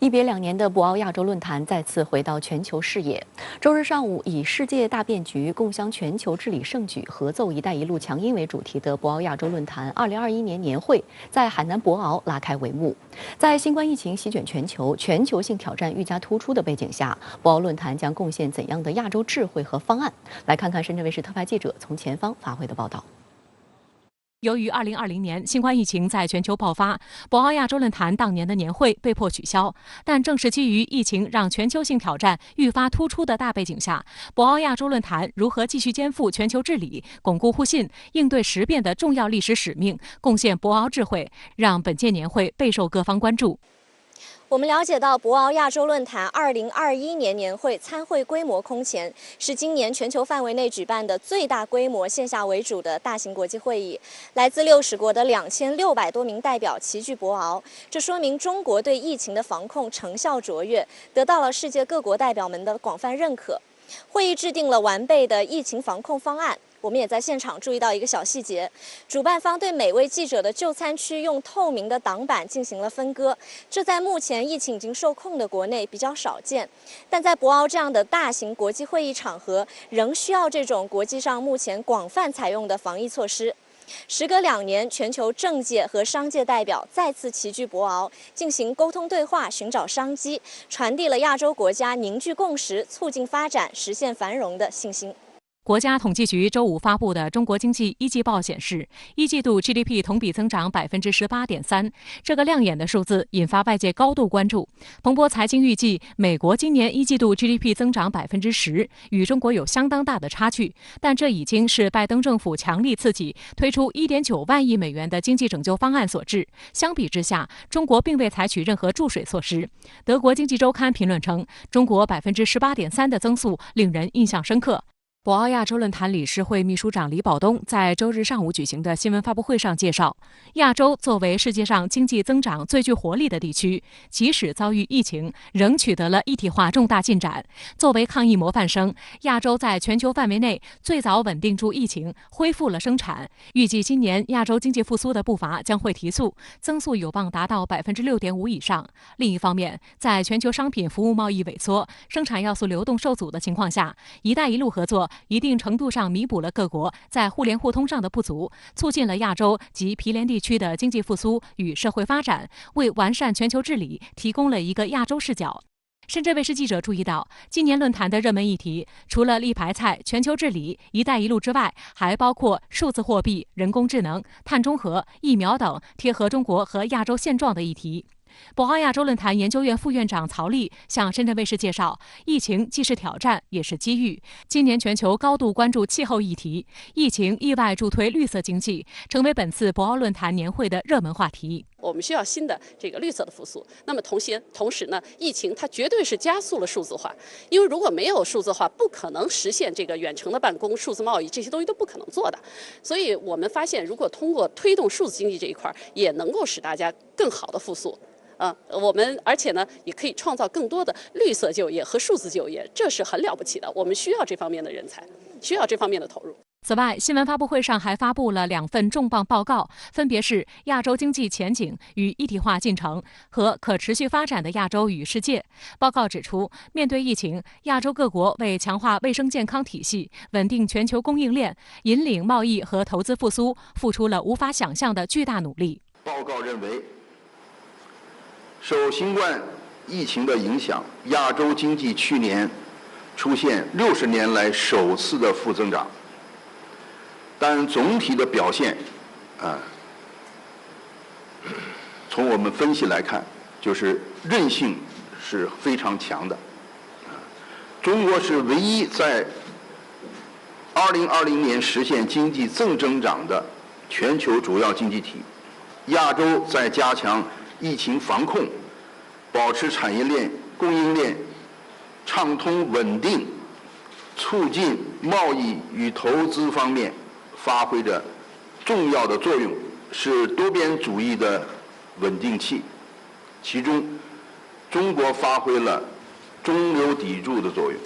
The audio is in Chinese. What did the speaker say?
一别2年的博鳌亚洲论坛再次回到全球视野。周日上午，以"世界大变局，共襄全球治理盛举，合奏‘一带一路’强音"为主题的博鳌亚洲论坛2021年年会在海南博鳌拉开帷幕。在新冠疫情席卷全球、全球性挑战愈加突出的背景下，博鳌论坛将贡献怎样的亚洲智慧和方案？来看看深圳卫视特派记者从前方发回的报道。由于2020年新冠疫情在全球爆发，博鳌亚洲论坛当年的年会被迫取消。但正是基于疫情让全球性挑战愈发突出的大背景下，博鳌亚洲论坛如何继续肩负全球治理、巩固互信、应对时变的重要历史使命，贡献博鳌智慧，让本届年会备受各方关注。我们了解到，博鳌亚洲论坛2021年年会参会规模空前，是今年全球范围内举办的最大规模线下为主的大型国际会议。来自60国的2600多名代表齐聚博鳌，这说明中国对疫情的防控成效卓越，得到了世界各国代表们的广泛认可。会议制定了完备的疫情防控方案。我们也在现场注意到一个小细节，主办方对每位记者的就餐区用透明的挡板进行了分割，这在目前疫情已经受控的国内比较少见，但在博鳌这样的大型国际会议场合，仍需要这种国际上目前广泛采用的防疫措施。时隔2年，全球政界和商界代表再次齐聚博鳌，进行沟通对话，寻找商机，传递了亚洲国家凝聚共识、促进发展、实现繁荣的信心。国家统计局周五发布的中国经济一季报显示，一季度 GDP 同比增长18.3%，这个亮眼的数字引发外界高度关注。彭博财经预计，美国今年一季度 GDP 增长10%，与中国有相当大的差距，但这已经是拜登政府强力刺激，推出1.9万亿美元的经济拯救方案所致。相比之下，中国并未采取任何注水措施。德国经济周刊评论称，中国18.3%的增速令人印象深刻。博鳌亚洲论坛理事会秘书长李保东在周日上午举行的新闻发布会上介绍，亚洲作为世界上经济增长最具活力的地区，即使遭遇疫情，仍取得了一体化重大进展。作为抗疫模范生，亚洲在全球范围内最早稳定住疫情，恢复了生产。预计今年亚洲经济复苏的步伐将会提速，增速有望达到6.5%以上。另一方面，在全球商品服务贸易萎缩、生产要素流动受阻的情况下，一带一路合作一定程度上弥补了各国在互联互通上的不足，促进了亚洲及毗连地区的经济复苏与社会发展，为完善全球治理提供了一个亚洲视角。深圳卫视记者注意到，今年论坛的热门议题除了立牌菜、全球治理、一带一路之外，还包括数字货币、人工智能、碳中和、疫苗等贴合中国和亚洲现状的议题。博鳌亚洲论坛研究院副院长曹丽向深圳卫视介绍，疫情既是挑战也是机遇。今年全球高度关注气候议题，疫情意外助推绿色经济，成为本次博鳌论坛年会的热门话题。我们需要新的这个绿色的复苏。那么同时呢，疫情它绝对是加速了数字化，因为如果没有数字化，不可能实现这个远程的办公、数字贸易这些东西都不可能做的。所以我们发现，如果通过推动数字经济这一块，也能够使大家更好的复苏。而且呢，也可以创造更多的绿色就业和数字就业，这是很了不起的。我们需要这方面的人才，需要这方面的投入。此外，新闻发布会上还发布了2份重磅报告，分别是《亚洲经济前景与一体化进程》和《可持续发展的亚洲与世界》。报告指出，面对疫情，亚洲各国为强化卫生健康体系、稳定全球供应链、引领贸易和投资复苏，付出了无法想象的巨大努力。报告认为，受新冠疫情的影响，亚洲经济去年出现60年来首次的负增长，但总体的表现，从我们分析来看，就是韧性是非常强的。中国是唯一在2020年实现经济正增长的全球主要经济体。亚洲在加强疫情防控、保持产业链、供应链畅通稳定、促进贸易与投资方面发挥着重要的作用，是多边主义的稳定器。其中，中国发挥了中流砥柱的作用。